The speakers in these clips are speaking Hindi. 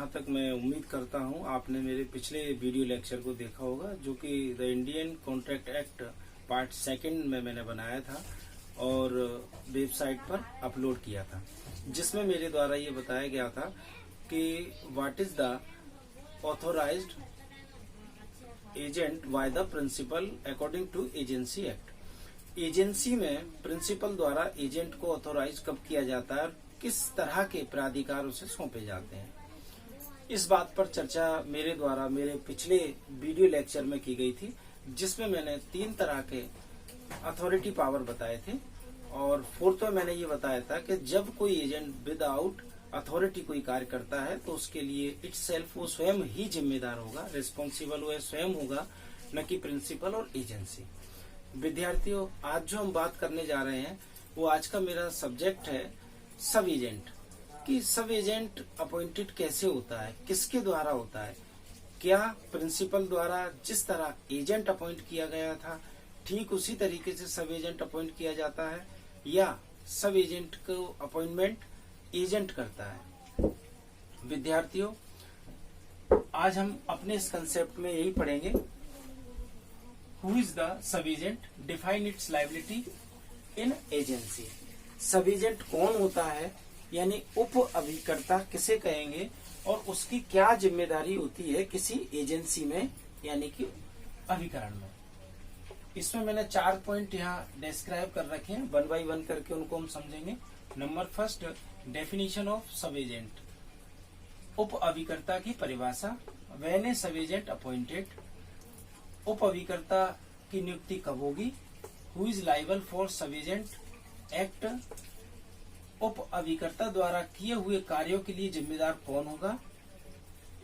जहाँ तक मैं उम्मीद करता हूँ आपने मेरे पिछले वीडियो लेक्चर को देखा होगा, जो कि the Indian contract act part second में मैंने बनाया था और वेबसाइट पर अपलोड किया था, जिसमें मेरे द्वारा ये बताया गया था कि what is the authorised agent by the principal according to agency act. Agency में प्रिंसिपल द्वारा एजेंट को ऑथोराइज कब किया जाता है और किस तरह के प्राधिकार उसे सौंपे जाते हैं, इस बात पर चर्चा मेरे द्वारा मेरे पिछले वीडियो लेक्चर में की गई थी, जिसमें मैंने 3 तरह के अथॉरिटी पावर बताए थे। और फोर्थ में मैंने ये बताया था कि जब कोई एजेंट विदाउट अथॉरिटी कोई कार्य करता है तो उसके लिए इटसेल्फ वो स्वयं ही जिम्मेदार होगा, रिस्पॉन्सिबल वो स्वयं होगा, न कि प्रिंसिपल और एजेंसी। विद्यार्थियों, आज जो हम बात करने जा रहे हैं वो आज का मेरा सब्जेक्ट है सब एजेंट। कि सब एजेंट अपॉइंटेड कैसे होता है, किसके द्वारा होता है, क्या प्रिंसिपल द्वारा जिस तरह एजेंट अपॉइंट किया गया था ठीक उसी तरीके से सब एजेंट अपॉइंट किया जाता है, या सब एजेंट को अपॉइंटमेंट एजेंट करता है। विद्यार्थियों, आज हम अपने इस कंसेप्ट में यही पढ़ेंगे, who is the sub agent, define it's liability in agency. सब एजेंट कौन होता है, यानी उप अभिकर्ता किसे कहेंगे और उसकी क्या जिम्मेदारी होती है किसी एजेंसी में, यानी कि अभिकरण में। इसमें मैंने 4 पॉइंट यहाँ डिस्क्राइब कर रखे हैं, 1 बाय 1 करके उनको हम समझेंगे। Number first, definition of sub agent, उप अभिकर्ता की परिभाषा। व्हेन ए सब एजेंट अपॉइंटेड, उप अभिकर्ता की नियुक्ति कब होगी। हु इज लायबल फॉर सब एजेंट एक्ट, उप अभिकर्ता द्वारा किए हुए कार्यों के लिए जिम्मेदार कौन होगा।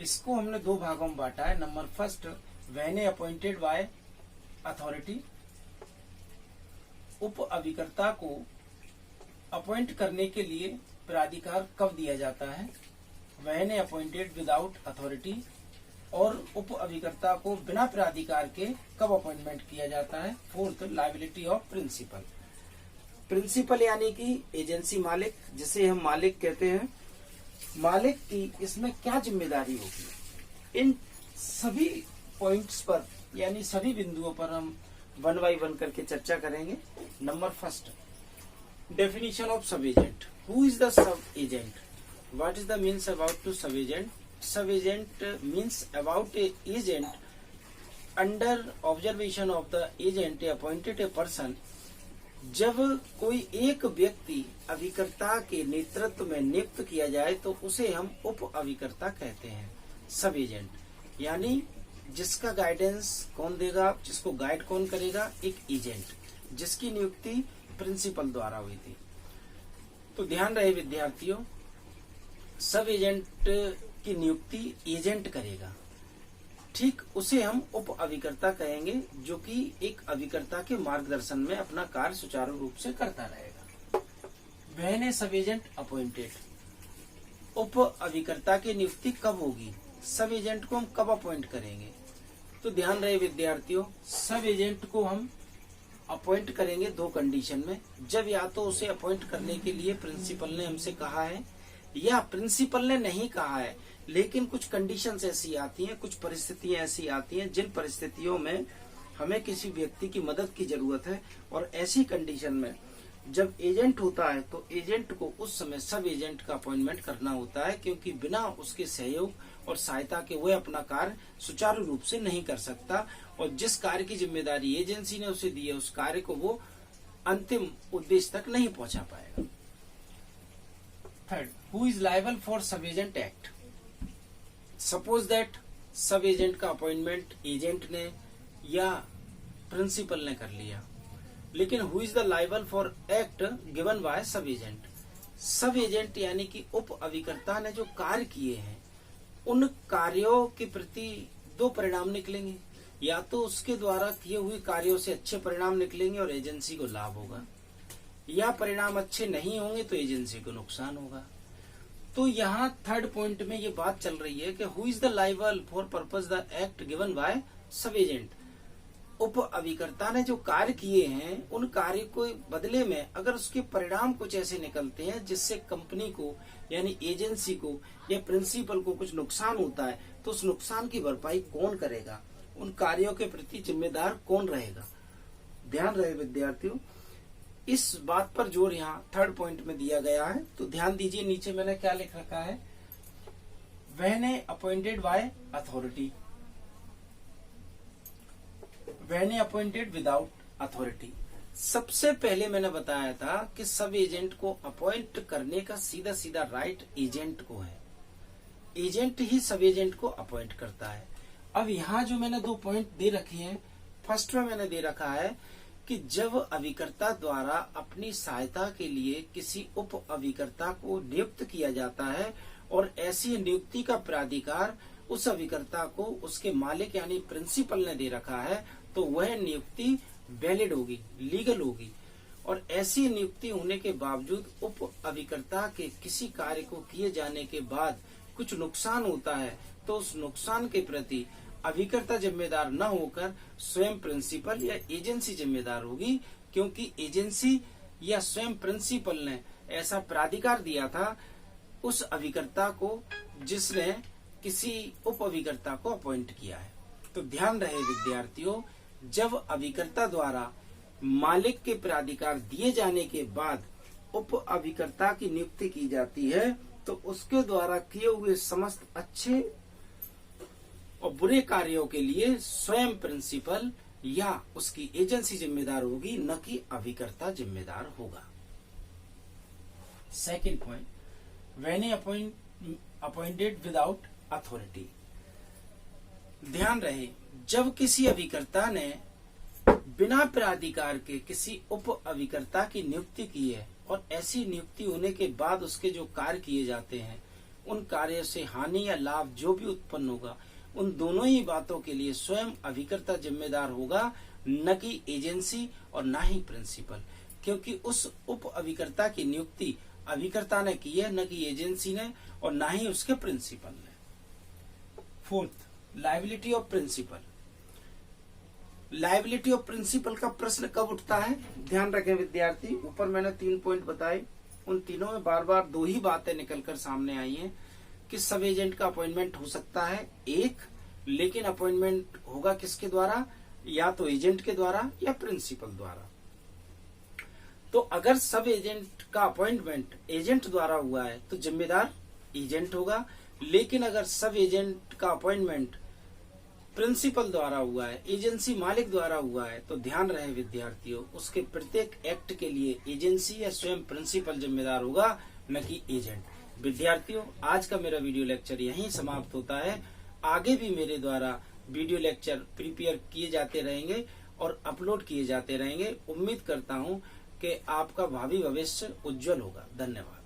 इसको हमने 2 भागों में बांटा है। Number first, when A appointed by authority, उप अभिकर्ता को अपॉइंट करने के लिए प्राधिकार कब दिया जाता है। When A appointed without authority, और उप अभिकर्ता को बिना प्राधिकार के कब अपॉइंटमेंट किया जाता है। Fourth, liability of principal. Principal यानी कि एजेंसी मालिक, जिसे हम मालिक कहते हैं, मालिक की इसमें क्या जिम्मेदारी होगी। इन सभी पॉइंट्स पर यानी सभी बिंदुओं पर हम 1 बाय 1 करके चर्चा करेंगे। Number first, definition of sub agent. Who is the sub agent, what is the means about to sub agent. Sub agent means about a agent under observation of the agent a appointed a person. जब कोई एक व्यक्ति अभिकर्ता के नेतृत्व में नियुक्त किया जाए तो उसे हम उप अभिकर्ता कहते हैं। सब एजेंट यानी जिसका गाइडेंस कौन देगा, जिसको गाइड कौन करेगा, एक एजेंट, जिसकी नियुक्ति प्रिंसिपल द्वारा हुई थी। तो ध्यान रहे विद्यार्थियों, सब एजेंट की नियुक्ति एजेंट करेगा, ठीक उसे हम उप अभिकर्ता कहेंगे, जो कि एक अभिकर्ता के मार्गदर्शन में अपना कार्य सुचारू रूप से करता रहेगा। व्हेन ए सब एजेंट अपॉइंटेड, उप अभिकर्ता की नियुक्ति कब होगी, सब एजेंट को हम कब अपॉइंट करेंगे। तो ध्यान रहे विद्यार्थियों, सब एजेंट को हम अपॉइंट करेंगे 2 कंडीशन में। जब या तो उसे अपॉइंट करने के लिए प्रिंसिपल ने हमसे कहा है, या प्रिंसिपल ने नहीं कहा है लेकिन कुछ कंडीशंस ऐसी आती हैं, कुछ परिस्थितियां ऐसी आती हैं जिन परिस्थितियों में हमें किसी व्यक्ति की मदद की जरूरत है, और ऐसी कंडीशन में जब एजेंट होता है तो एजेंट को उस समय सब एजेंट का अपॉइंटमेंट करना होता है, क्योंकि बिना उसके सहयोग और सहायता के वह अपना कार्य सुचारू रूप से नहीं कर सकता, और जिस कार्य की जिम्मेदारी एजेंसी ने उसे दी है उस कार्य को वो अंतिम उद्देश्य तक नहीं पहुंचा पाएगा। Third, who is liable for सब एजेंट एक्ट। सपोज दैट सब एजेंट का अपॉइंटमेंट एजेंट ने या प्रिंसिपल ने कर लिया, लेकिन who is the liable for act given by सब एजेंट। सब एजेंट यानी कि उप अभिकर्ता ने जो कार्य किए हैं उन कार्यों के प्रति 2 परिणाम निकलेंगे, या तो उसके द्वारा किए हुए कार्यों से अच्छे परिणाम निकलेंगे और एजेंसी को लाभ होगा, या परिणाम अच्छे नहीं होंगे तो एजेंसी को नुकसान होगा। तो यहाँ 3rd पॉइंट में ये बात चल रही है कि who is the liable for purpose the act given by सब एजेंट। उप अभिकर्ता ने जो कार्य किए हैं उन कार्य को बदले में अगर उसके परिणाम कुछ ऐसे निकलते हैं जिससे कंपनी को यानी एजेंसी को या प्रिंसिपल को कुछ नुकसान होता है, तो उस नुकसान की भरपाई कौन करेगा, उन कार्यों के प्रति जिम्मेदार कौन रहेगा। ध्यान रहे विद्यार्थियों, इस बात पर जोर यहाँ थर्ड पॉइंट में दिया गया है। तो ध्यान दीजिए, नीचे मैंने क्या लिख रखा है, when appointed by authority, when appointed without authority. सबसे पहले मैंने बताया था कि सब एजेंट को अपॉइंट करने का सीधा सीधा राइट एजेंट को है, एजेंट ही सब एजेंट को अपॉइंट करता है। अब यहाँ जो मैंने 2 पॉइंट दे रखे हैं, फर्स्ट में मैंने दे रखा है कि जब अभिकर्ता द्वारा अपनी सहायता के लिए किसी उप अभिकर्ता को नियुक्त किया जाता है और ऐसी नियुक्ति का प्राधिकार उस अभिकर्ता को उसके मालिक यानी प्रिंसिपल ने दे रखा है, तो वह नियुक्ति वैलिड होगी, लीगल होगी। और ऐसी नियुक्ति होने के बावजूद उप अभिकर्ता के किसी कार्य को किए जाने के बाद कुछ नुकसान होता है, तो उस नुकसान के प्रति अभिकर्ता जिम्मेदार न होकर स्वयं प्रिंसिपल या एजेंसी जिम्मेदार होगी, क्योंकि एजेंसी या स्वयं प्रिंसिपल ने ऐसा प्राधिकार दिया था उस अभिकर्ता को जिसने किसी उप अभिकर्ता को अपॉइंट किया है। तो ध्यान रहे विद्यार्थियों, जब अभिकर्ता द्वारा मालिक के प्राधिकार दिए जाने के बाद उप अभिकर्ता की नियुक्ति की जाती है, तो उसके द्वारा किए हुए समस्त अच्छे और बुरे कार्यों के लिए स्वयं प्रिंसिपल या उसकी एजेंसी जिम्मेदार होगी, न कि अभिकर्ता जिम्मेदार होगा। Second point, when appointed without authority. ध्यान रहे, जब किसी अभिकर्ता ने बिना प्राधिकार के किसी उप अभिकर्ता की नियुक्ति की है और ऐसी नियुक्ति होने के बाद उसके जो कार्य किए जाते हैं उन कार्यों से हानि या लाभ जो भी उत्पन्न होगा, उन दोनों ही बातों के लिए स्वयं अभिकर्ता जिम्मेदार होगा, न कि एजेंसी और न ही प्रिंसिपल, क्योंकि उस उप अभिकर्ता की नियुक्ति अभिकर्ता ने की है, न कि एजेंसी ने और न ही उसके प्रिंसिपल ने। Fourth, liability of principal. Liability of principal का प्रश्न कब उठता है, ध्यान रखें विद्यार्थी। ऊपर मैंने 3 पॉइंट बताए, उन तीनों में बार बार 2 ही बातें निकलकर सामने आई हैं कि सब एजेंट का अपॉइंटमेंट हो सकता है एक, लेकिन अपॉइंटमेंट होगा किसके द्वारा, या तो एजेंट के द्वारा या प्रिंसिपल द्वारा। तो अगर सब एजेंट का अपॉइंटमेंट एजेंट द्वारा हुआ है तो जिम्मेदार एजेंट होगा, लेकिन अगर सब एजेंट का अपॉइंटमेंट प्रिंसिपल द्वारा हुआ है, एजेंसी मालिक द्वारा हुआ है, तो ध्यान रहे विद्यार्थियों, उसके प्रत्येक एक्ट के लिए एजेंसी या स्वयं प्रिंसिपल जिम्मेदार होगा, न कि एजेंट। विद्यार्थियों, आज का मेरा वीडियो लेक्चर यहीं समाप्त होता है। आगे भी मेरे द्वारा वीडियो लेक्चर प्रिपेयर किए जाते रहेंगे और अपलोड किए जाते रहेंगे। उम्मीद करता हूं कि आपका भावी भविष्य उज्जवल होगा। धन्यवाद।